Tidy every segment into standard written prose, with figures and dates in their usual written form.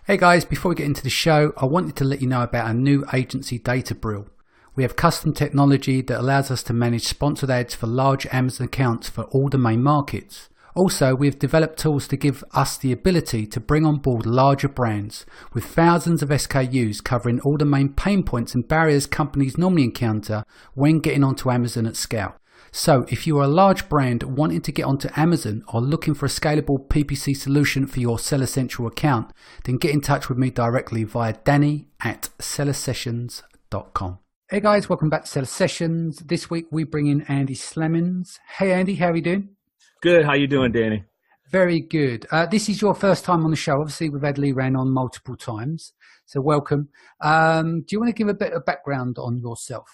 Hey guys, before we get into the show, I wanted to let you know about our new agency data brill. We have custom technology that allows us to manage sponsored ads for large Amazon accounts for all the main markets. Also, we've developed tools to give us the ability to bring on board larger brands with thousands of SKUs covering all the main pain points and barriers companies normally encounter when getting onto Amazon at scale. So if you are a large brand wanting to get onto Amazon or looking for a scalable PPC solution for your Seller Central account, then get in touch with me directly via danny@sellersessions.com. Hey guys, welcome back to Seller Sessions. This week we bring in Andy Slamans. Hey Andy, how are you doing? Good. How you doing, Danny? Very good. This is your first time on the show. Obviously, we've had Lee Ran on multiple times, so welcome. Do you want to give a bit of background on yourself?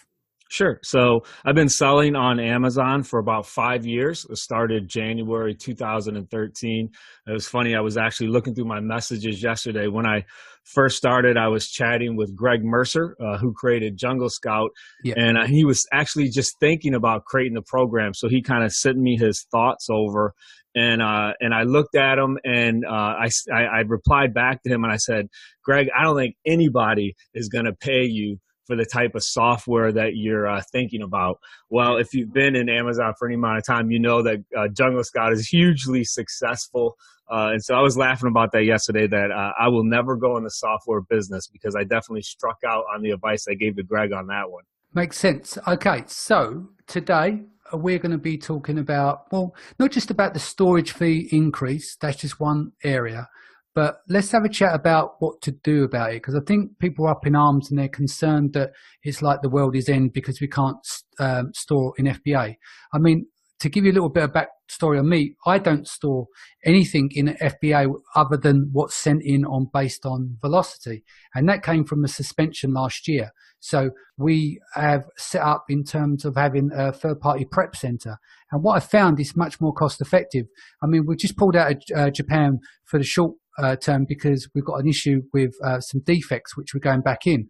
Sure. So I've been selling on Amazon for about 5 years. It started January 2013. It was funny. I was actually looking through my messages yesterday. When I first started, I was chatting with Greg Mercer, who created Jungle Scout. Yeah. And he was actually just thinking about creating the program. So he kind of sent me his thoughts over. And I looked at him and I replied back to him and I said, Greg, I don't think anybody is going to pay you for the type of software that you're thinking about. Well, if you've been in Amazon for any amount of time, you know that Jungle Scout is hugely successful. And so I was laughing about that yesterday, that I will never go in the software business because I definitely struck out on the advice I gave to Greg on that one. Makes sense. Okay, so today we're going to be talking about, well, not just about the storage fee increase, that's just one area, but let's have a chat about what to do about it, because I think people are up in arms and they're concerned that it's like the world is end because we can't store in FBA. I mean, to give you a little bit of backstory on me, I don't store anything in FBA other than what's sent in on based on velocity. And that came from a suspension last year. So we have set up in terms of having a third-party prep center. And what I found is much more cost effective. I mean, we just pulled out of Japan for the short term because we've got an issue with some defects which we're going back in.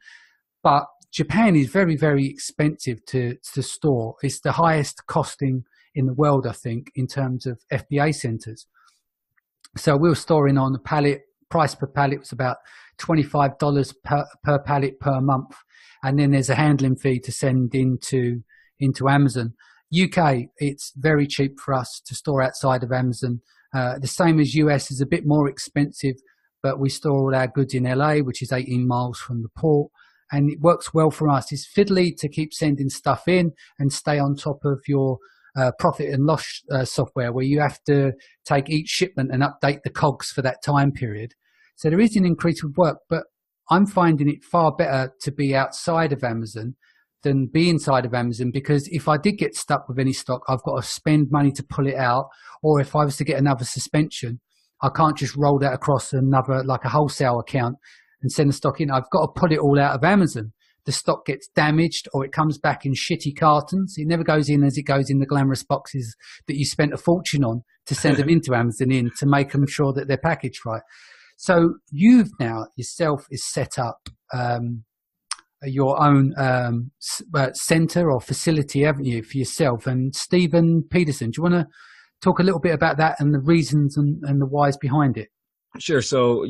But Japan is very, very expensive to store. It's the highest costing in the world, I think, in terms of FBA centers. So we were storing on a pallet. Price per pallet was about $25 per pallet per month. And then there's a handling fee to send into Amazon. UK, it's very cheap for us to store outside of Amazon. The same as US is a bit more expensive, but we store all our goods in LA, which is 18 miles from the port. And it works well for us. It's fiddly to keep sending stuff in and stay on top of your profit and loss software, where you have to take each shipment and update the cogs for that time period. So there is an increase with work, but I'm finding it far better to be outside of Amazon than be inside of Amazon, because if I did get stuck with any stock, I've got to spend money to pull it out. Or if I was to get another suspension, I can't just roll that across another, like a wholesale account and send the stock in. I've got to pull it all out of Amazon. The stock gets damaged or it comes back in shitty cartons. It never goes in as it goes in the glamorous boxes that you spent a fortune on to send them into Amazon in to make them sure that they're packaged right. So you've now yourself is set up your own center or facility, haven't you, for yourself? And Stephen Peterson, do you want to talk a little bit about that and the reasons and the whys behind it? Sure. So,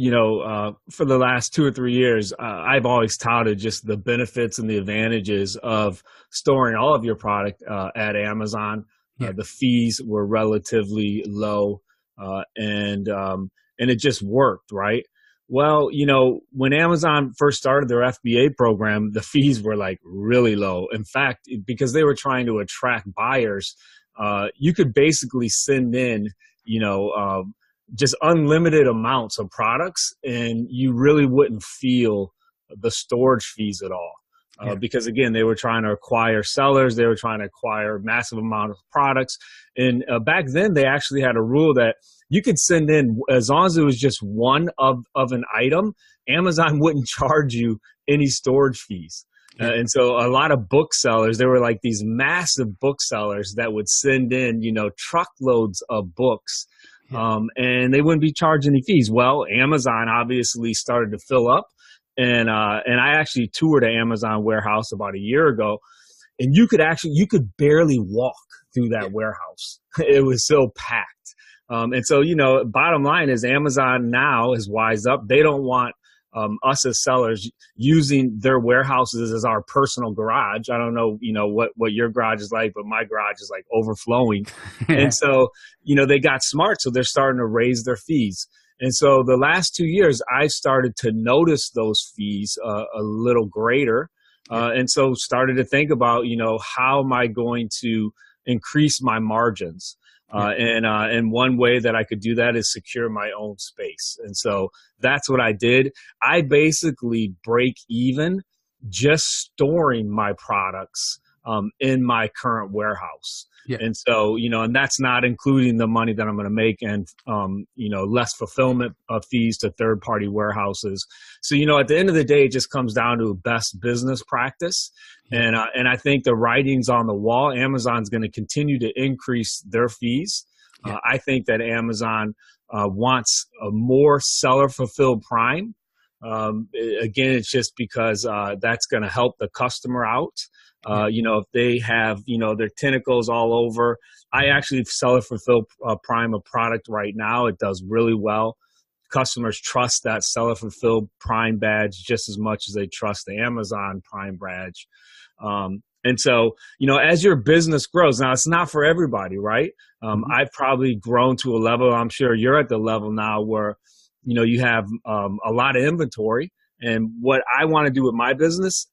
for the last 2 or 3 years, I've always touted just the benefits and the advantages of storing all of your product at Amazon. Yeah. The fees were relatively low, and it just worked, right? Well, when Amazon first started their FBA program, the fees were like really low. In fact, because they were trying to attract buyers, you could basically send in, just unlimited amounts of products, and you really wouldn't feel the storage fees at all. Because again, they were trying to acquire sellers. They were trying to acquire massive amount of products. And back then they actually had a rule that you could send in, as long as it was just one of an item, Amazon wouldn't charge you any storage fees. And so a lot of booksellers, there were like these massive booksellers that would send in, truckloads of books, and they wouldn't be charged any fees. Well, Amazon obviously started to fill up. And I actually toured an Amazon warehouse about a year ago, and you could barely walk through that warehouse. It was so packed. And so, you know, bottom line is Amazon now is wised up. They don't want us as sellers using their warehouses as our personal garage. I don't know, you know, what your garage is like, but my garage is like overflowing. Yeah. And so, you know, they got smart. So they're starting to raise their fees. And so the last 2 years, I started to notice those fees a little greater. And so started to think about, you know, how am I going to increase my margins? And one way that I could do that is secure my own space. And so that's what I did. I basically break even just storing my products in my current warehouse. Yeah. And so, you know, and that's not including the money that I'm going to make and, you know, less fulfillment fees to third party warehouses. So, you know, at the end of the day, it just comes down to best business practice. And I think the writing's on the wall. Amazon's going to continue to increase their fees. I think that Amazon wants a more seller fulfilled Prime. Again, it's just because that's going to help the customer out. You know, if they have, you know, their tentacles all over, I actually seller fulfill Prime a product right now. It does really well. Customers trust that seller fulfilled Prime badge just as much as they trust the Amazon Prime badge. And so, you know, as your business grows, now it's not for everybody, right? I've probably grown to a level, I'm sure you're at the level now where, you know, you have a lot of inventory. And what I want to do with my business,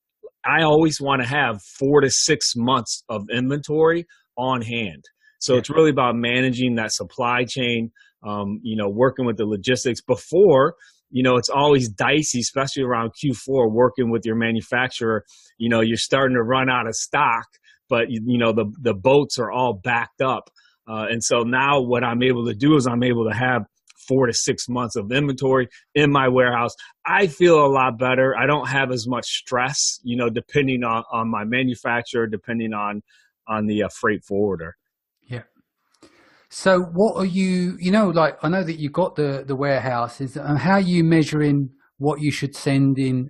I always want to have 4 to 6 months of inventory on hand. So it's really about managing that supply chain, you know, working with the logistics before, you know, it's always dicey, especially around Q4, working with your manufacturer. You know, you're starting to run out of stock, but, you know, the boats are all backed up. And so now what I'm able to do is I'm able to have 4 to 6 months of inventory in my warehouse. I feel a lot better. I don't have as much stress, you know, depending on my manufacturer, depending on the freight forwarder. Yeah. So what are you, you know, like, I know that you got the warehouses, and how are you measuring what you should send in,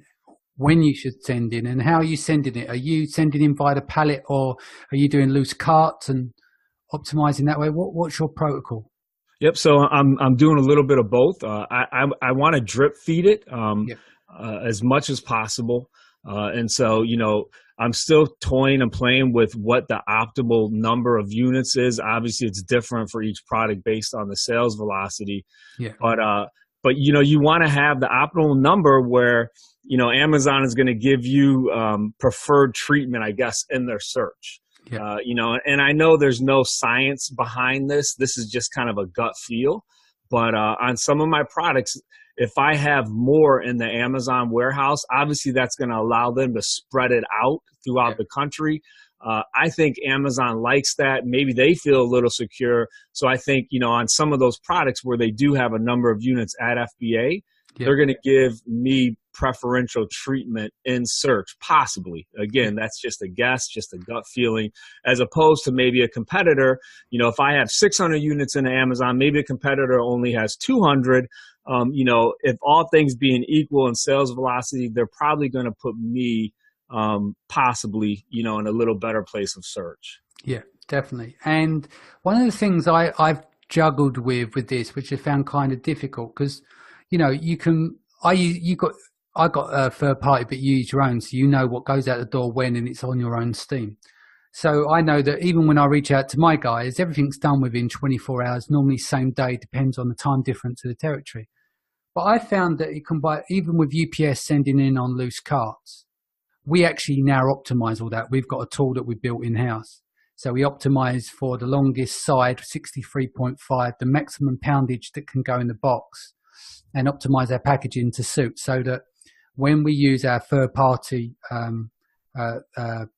when you should send in, and how are you sending it? Are you sending in via the pallet, or are you doing loose carts and optimizing that way? What's your protocol? Yep. So I'm doing a little bit of both. I want to drip feed it as much as possible. And so, you know, I'm still toying and playing with what the optimal number of units is. Obviously, it's different for each product based on the sales velocity. Yeah. But you know, you want to have the optimal number where, you know, Amazon is going to give you preferred treatment, I guess, in their search. Yeah. You know, and I know there's no science behind this. This is just kind of a gut feel. But on some of my products, if I have more in the Amazon warehouse, obviously that's going to allow them to spread it out throughout the country. I think Amazon likes that. Maybe they feel a little secure. So I think, you know, on some of those products where they do have a number of units at FBA, they're going to give me preferential treatment in search, possibly. Again, that's just a guess, just a gut feeling, as opposed to maybe a competitor. You know, if I have 600 units in Amazon, maybe a competitor only has 200. You know, if all things being equal in sales velocity, they're probably going to put me possibly, you know, in a little better place of search. Yeah, definitely. And one of the things I've juggled with this, which I found kind of difficult, because, you know, I got a third party, but you use your own, so you know what goes out the door when, and it's on your own steam. So I know that even when I reach out to my guys, everything's done within 24 hours, normally same day, depends on the time difference of the territory. But I found that you can buy, even with UPS sending in on loose carts, we actually now optimize all that. We've got a tool that we built in-house. So we optimize for the longest side, 63.5, the maximum poundage that can go in the box, and optimize our packaging to suit, so that when we use our third-party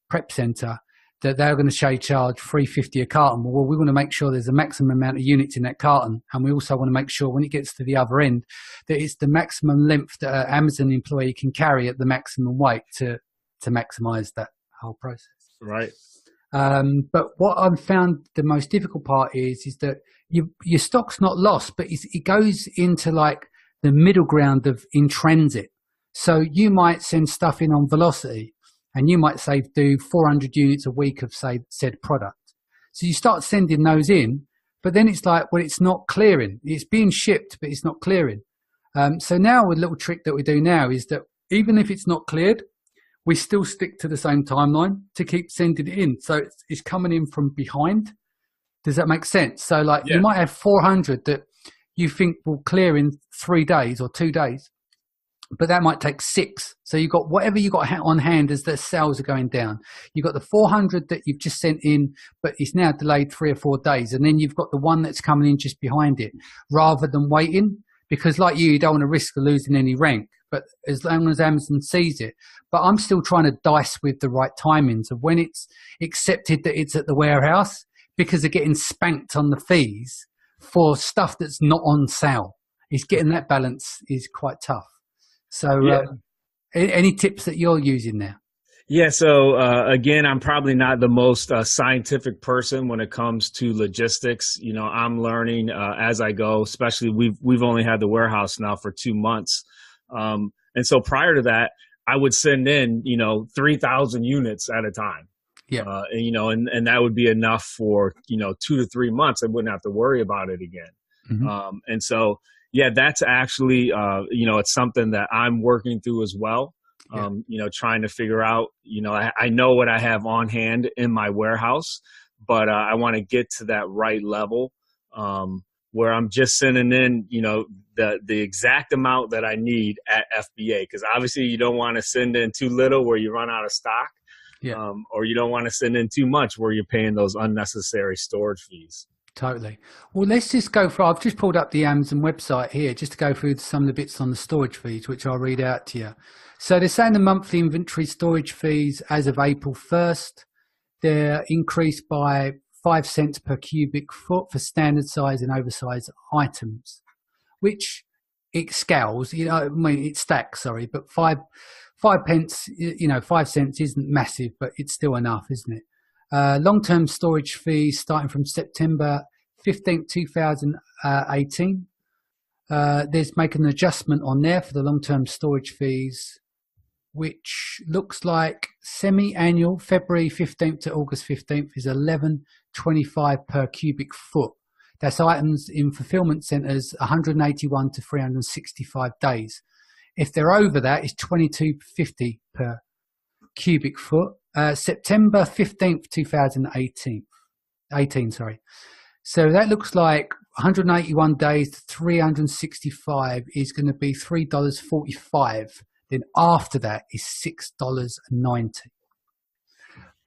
prep center, that they're going to charge $3.50 a carton. Well, we want to make sure there's a maximum amount of units in that carton, and we also want to make sure when it gets to the other end that it's the maximum length that an Amazon employee can carry at the maximum weight to maximize that whole process. Right. But what I've found the most difficult part is that your stock's not lost, but it goes into like the middle ground of in transit. So you might send stuff in on velocity, and you might say do 400 units a week of, say, said product. So you start sending those in, but then it's like, well, it's not clearing. It's being shipped, but it's not clearing. So now a little trick that we do now is that even if it's not cleared, we still stick to the same timeline to keep sending it in. So it's coming in from behind. Does that make sense? So like you might have 400 that you think will clear in 3 days or 2 days, but that might take 6. So you've got whatever you got on hand as the sales are going down. You've got the 400 that you've just sent in, but it's now delayed 3 or 4 days. And then you've got the one that's coming in just behind it rather than waiting, because like you don't want to risk losing any rank. But as long as Amazon sees it, but I'm still trying to dice with the right timings of when it's accepted that it's at the warehouse, because they're getting spanked on the fees for stuff that's not on sale. It's getting that balance is quite tough. So any tips that you're using there? Yeah. So again, I'm probably not the most scientific person when it comes to logistics. You know, I'm learning as I go, especially we've only had the warehouse now for 2 months. And so prior to that, I would send in, 3,000 units at a time. Yeah. And that would be enough for, 2 to 3 months. I wouldn't have to worry about it again. Mm-hmm. And so, yeah, that's actually, it's something that I'm working through as well. Trying to figure out, I know what I have on hand in my warehouse, but I want to get to that right level where I'm just sending in, the exact amount that I need at FBA. Because obviously you don't want to send in too little where you run out of stock. Yeah. Or you don't want to send in too much where you're paying those unnecessary storage fees. Totally. Well, let's just go for, I've just pulled up the Amazon website here just to go through some of the bits on the storage fees, which I'll read out to you. So they're saying the monthly inventory storage fees as of April 1st, they're increased by 5 cents per cubic foot for standard size and oversized items, which it scales, it stacks, sorry, but 5 pence, 5 cents isn't massive, but it's still enough, isn't it? Long-term storage fees starting from September 15th, 2018. There's making an adjustment on there for the long-term storage fees, which looks like semi-annual February 15th to August 15th is 11.25 per cubic foot. That's items in fulfillment centers 181 to 365 days. If they're over that, it's 22.50 per cubic foot. September 15th, 2018. So that looks like 181 days to 365 is going to be $3.45. Then after that is $6.90.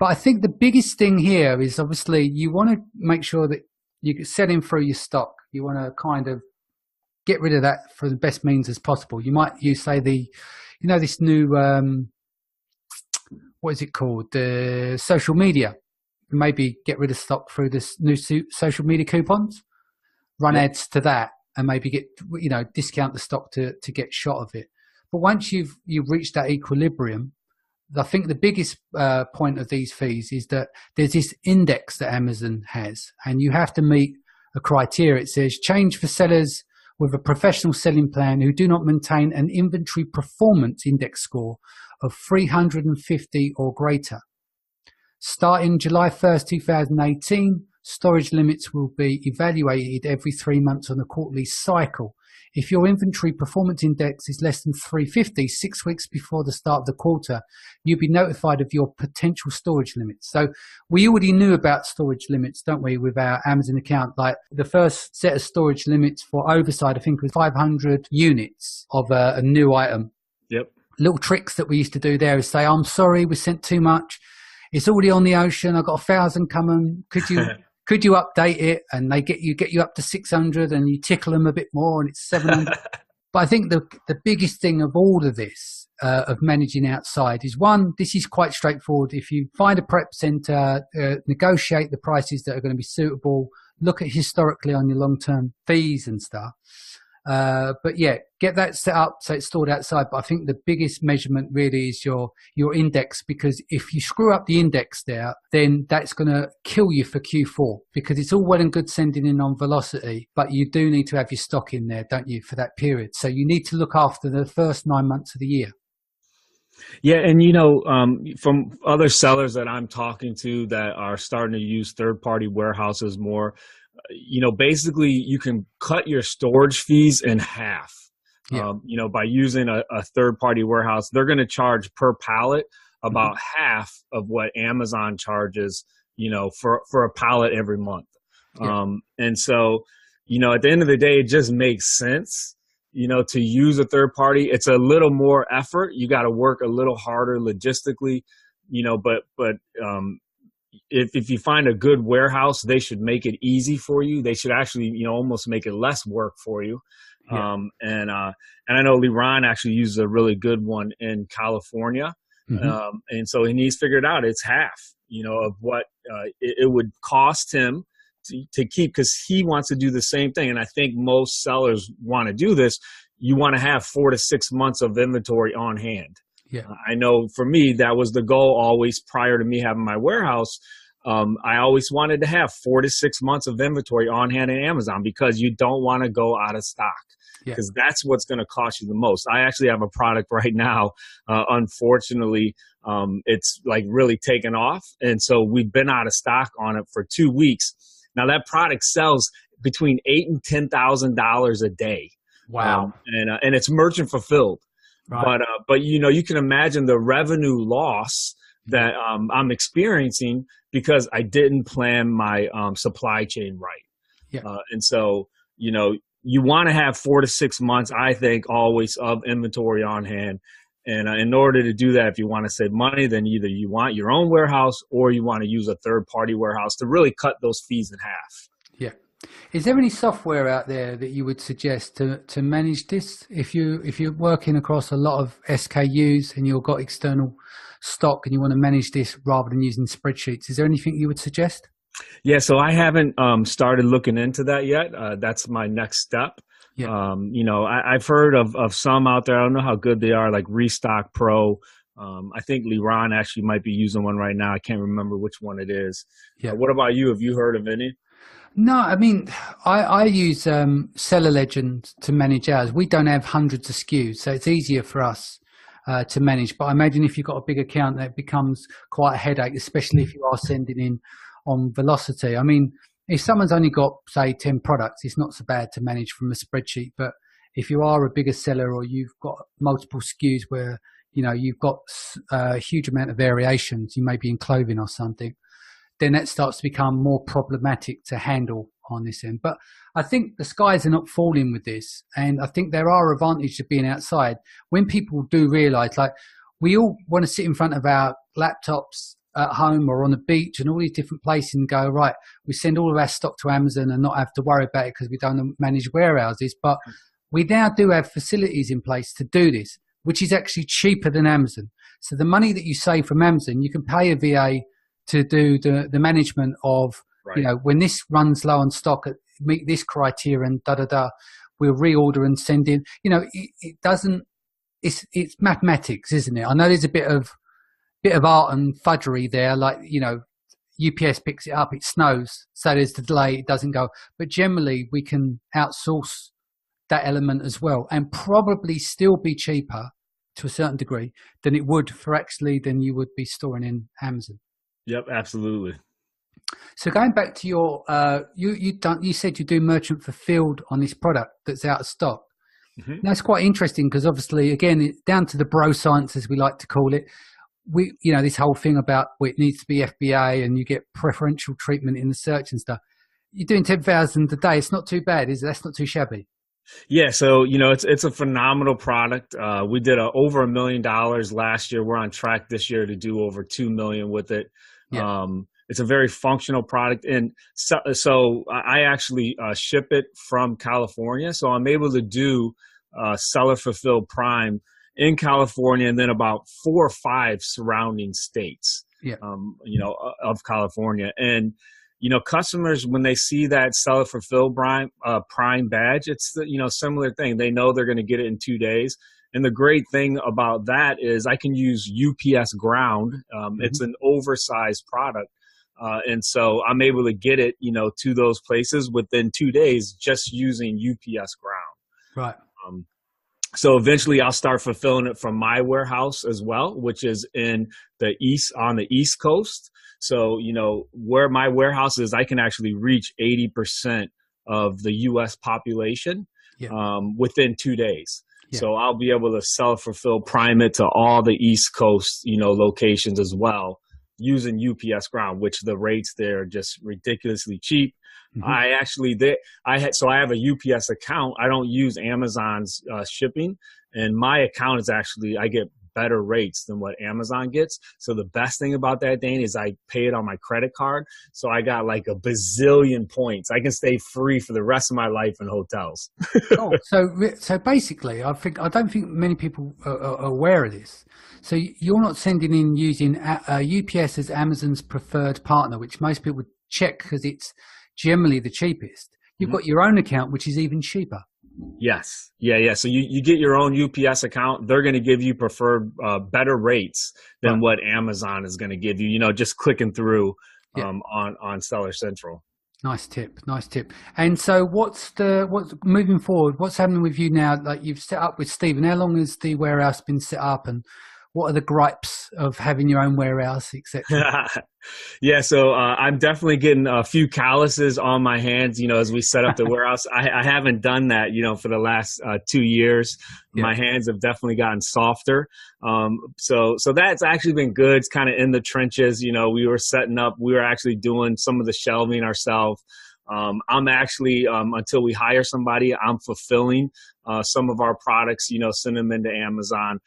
But I think the biggest thing here is obviously you want to make sure that you're selling through your stock. You want to kind of get rid of that for the best means as possible. You might use, say, this new, what is it called? The social media. Maybe get rid of stock through this new social media coupons, run ads to that, and maybe get, discount the stock to get shot of it. But once you've reached that equilibrium, I think the biggest point of these fees is that there's this index that Amazon has, and you have to meet a criteria. It says change for sellers with a professional selling plan who do not maintain an inventory performance index score of 350 or greater. Starting July 1st, 2018, storage limits will be evaluated every 3 months on a quarterly cycle. If your inventory performance index is less than 350 6 weeks before the start of the quarter, you'll be notified of your potential storage limits. So we already knew about storage limits, don't we, with our Amazon account? Like the first set of storage limits for oversight, I think, was 500 units of a new item. Yep. Little tricks that we used to do there is say, I'm sorry, we sent too much. It's already on the ocean. I've got 1,000 coming. Could you update it? And they get you up to 600, and you tickle them a bit more, and it's 700. But I think the biggest thing of all of this, of managing outside, is one, this is quite straightforward. If you find a prep center, negotiate the prices that are going to be suitable, look at historically on your long-term fees and stuff. But yeah, get that set up so it's stored outside. But I think the biggest measurement really is your index, because if you screw up the index there, then that's going to kill you for Q4, because it's all well and good sending in on velocity, but you do need to have your stock in there, don't you, for that period. So you need to look after the first 9 months of the year. Yeah, and from other sellers that I'm talking to that are starting to use third-party warehouses more, basically you can cut your storage fees in half. Yeah. By using a third party warehouse, they're going to charge per pallet Hmm. about half of what Amazon charges, for a pallet every month. Yeah. And so, at the end of the day, it just makes sense, to use a third party. It's a little more effort. You got to work a little harder logistically, but if you find a good warehouse, they should make it easy for you. They should actually, almost make it less work for you. Yeah. And I know Liron actually uses a really good one in California. Hmm. And he's figured out it's half, of what it would cost him to keep, because he wants to do the same thing. And I think most sellers want to do this. You want to have 4 to 6 months of inventory on hand. Yeah. I know for me, that was the goal always prior to me having my warehouse. I always wanted to have 4 to 6 months of inventory on hand in Amazon, because you don't want to go out of stock, because that's what's going to cost you the most. I actually have a product right now. Unfortunately, it's like really taken off. And so we've been out of stock on it for 2 weeks. Now that product sells between $8,000 and $10,000 a day. Wow. And it's merchant fulfilled. Right. But you can imagine the revenue loss that I'm experiencing because I didn't plan my supply chain right. Yeah. And so, you want to have 4 to 6 months, I think, always of inventory on hand. And in order to do that, if you want to save money, then either you want your own warehouse or you want to use a third party warehouse to really cut those fees in half. Yeah. Is there any software out there that you would suggest to manage this? If you're working across a lot of SKUs and you've got external stock and you want to manage this rather than using spreadsheets, is there anything you would suggest? Yeah, so I haven't started looking into that yet. That's my next step. Yeah. I've heard of some out there. I don't know how good they are, like Restock Pro. I think Liron actually might be using one right now. I can't remember which one it is. Yeah. What about you? Have you heard of any? No, I mean, I use Seller Legend to manage ours. We don't have hundreds of SKUs, so it's easier for us to manage. But I imagine if you've got a big account, that becomes quite a headache, especially if you are sending in on velocity. I mean, if someone's only got, say, 10 products, it's not so bad to manage from a spreadsheet. But if you are a bigger seller or you've got multiple SKUs where, you've got a huge amount of variations, you may be in clothing or something, then that starts to become more problematic to handle on this end. But I think the skies are not falling with this. And I think there are advantages of being outside. When people do realize, like, we all want to sit in front of our laptops at home or on the beach and all these different places and go, right, we send all of our stock to Amazon and not have to worry about it because we don't manage warehouses. But we now do have facilities in place to do this, which is actually cheaper than Amazon. So the money that you save from Amazon, you can pay a VA to do the management of, right, when this runs low on stock, meet this criteria and we'll reorder and send in. It doesn't, it's mathematics, isn't it? I know there's a bit of art and fudgery there, like, UPS picks it up, it snows, so there's the delay, it doesn't go. But generally, we can outsource that element as well and probably still be cheaper to a certain degree than it would than you would be storing in Amazon. Yep, absolutely. So going back to your, you said you do merchant fulfilled on this product that's out of stock. Mm-hmm. That's quite interesting because obviously, again, it's down to the bro science, as we like to call it. This whole thing about it needs to be FBA and you get preferential treatment in the search and stuff. You're doing 10,000 a day. It's not too bad, is it? That's not too shabby. Yeah, so it's a phenomenal product. We did over $1 million last year. We're on track this year to do over 2 million with it. Yeah. It's a very functional product, and so I actually ship it from California. So I'm able to do seller fulfilled Prime in California, and then about 4 or 5 surrounding states. Yeah. Of California, and customers, when they see that seller fulfilled Prime badge, it's the similar thing. They know they're going to get it in 2 days. And the great thing about that is I can use UPS Ground. It's an oversized product. And so I'm able to get it, to those places within 2 days just using UPS Ground. Right. So eventually I'll start fulfilling it from my warehouse as well, which is on the East Coast. So, where my warehouse is, I can actually reach 80% of the US population Yeah. Within 2 days. Yeah. So I'll be able to fulfill prime it to all the East Coast, locations as well, using UPS Ground, which the rates there are just ridiculously cheap. Mm-hmm. I have a UPS account. I don't use Amazon's shipping, and my account is actually, I get better rates than what Amazon gets. So the best thing about that, Dane, is I pay it on my credit card. So I got like a bazillion points. I can stay free for the rest of my life in hotels. Oh, so basically, I don't think many people are aware of this. So you're not sending in using UPS as Amazon's preferred partner, which most people would check because it's generally the cheapest. You've got your own account, which is even cheaper. Yes. Yeah. So you get your own UPS account. They're going to give you preferred better rates than what Amazon is going to give you, just clicking through on Seller Central. Nice tip. And so what's moving forward? What's happening with you now? Like you've set up with Stephen. How long has the warehouse been set up, and what are the gripes of having your own warehouse, etc.? Yeah, so I'm definitely getting a few calluses on my hands, as we set up the warehouse. I haven't done that, for the last 2 years. Yeah. My hands have definitely gotten softer. So that's actually been good. It's kind of in the trenches. We were actually doing some of the shelving ourselves. I'm actually, until we hire somebody, I'm fulfilling some of our products, send them into Amazon.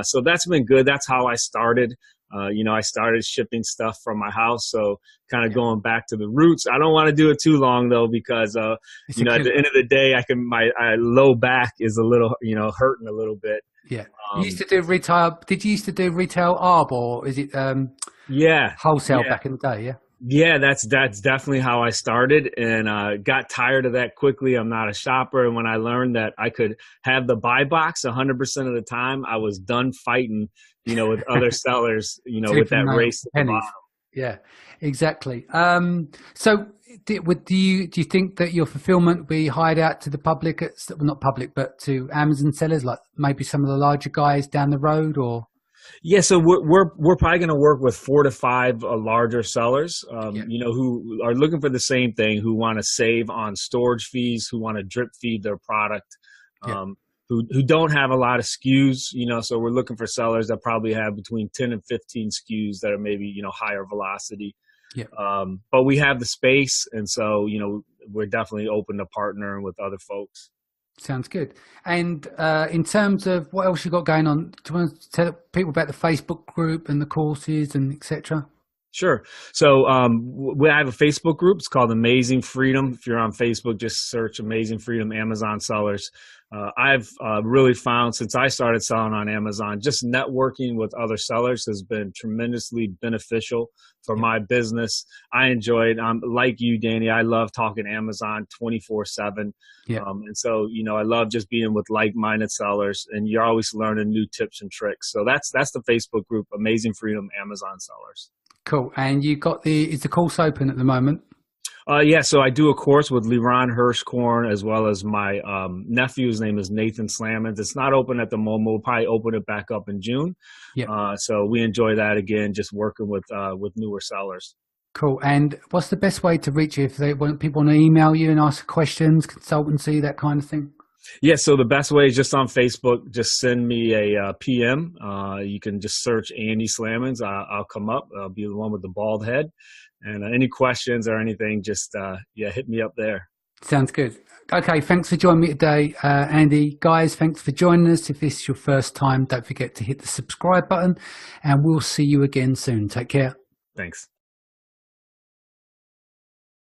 So that's been good. That's how I started. I started shipping stuff from my house. So kind of going back to the roots. I don't want to do it too long though, because, at the end of the day, my low back is a little, hurting a little bit. Yeah. You used to do retail. Did you used to do retail ARB, or is it, wholesale back in the day? Yeah. Yeah, that's definitely how I started, and got tired of that quickly. I'm not a shopper, and when I learned that I could have the buy box 100% of the time, I was done fighting, with other sellers, with that race to the bottom. Yeah, exactly. So, do you think that your fulfillment will be hired out to the public, not public, but to Amazon sellers, like maybe some of the larger guys down the road, or? Yeah, so we're probably going to work with 4 to 5 larger sellers, who are looking for the same thing, who want to save on storage fees, who want to drip feed their product, who don't have a lot of SKUs, so we're looking for sellers that probably have between 10 and 15 SKUs that are maybe, higher velocity. Yeah. But we have the space, and so, we're definitely open to partnering with other folks. Sounds good. And in terms of what else you got going on, do you want to tell people about the Facebook group and the courses and etc.? Sure. So we have a Facebook group. It's called Amazing Freedom. If you're on Facebook, just search Amazing Freedom Amazon Sellers. I've really found, since I started selling on Amazon, just networking with other sellers has been tremendously beneficial for my business. I enjoy it. Like you, Danny, I love talking Amazon 24/7. Yeah. And so, I love just being with like-minded sellers, and you're always learning new tips and tricks. So that's the Facebook group, Amazing Freedom Amazon Sellers. Cool. And is the course open at the moment? Yeah, so I do a course with Leron Hirschkorn, as well as my nephew. His name is Nathan Slamans. It's not open at the moment. We'll probably open it back up in June. Yeah. So we enjoy that, again, just working with newer sellers. Cool. And what's the best way to reach you if people want to email you and ask questions, consultancy, that kind of thing? Yeah, so the best way is just on Facebook. Just send me a PM. You can just search Andy Slamans. I'll come up. I'll be the one with the bald head. And any questions or anything, just hit me up there. Sounds good. Okay, thanks for joining me today, Andy. Guys, thanks for joining us. If this is your first time, don't forget to hit the subscribe button, and we'll see you again soon. Take care. Thanks.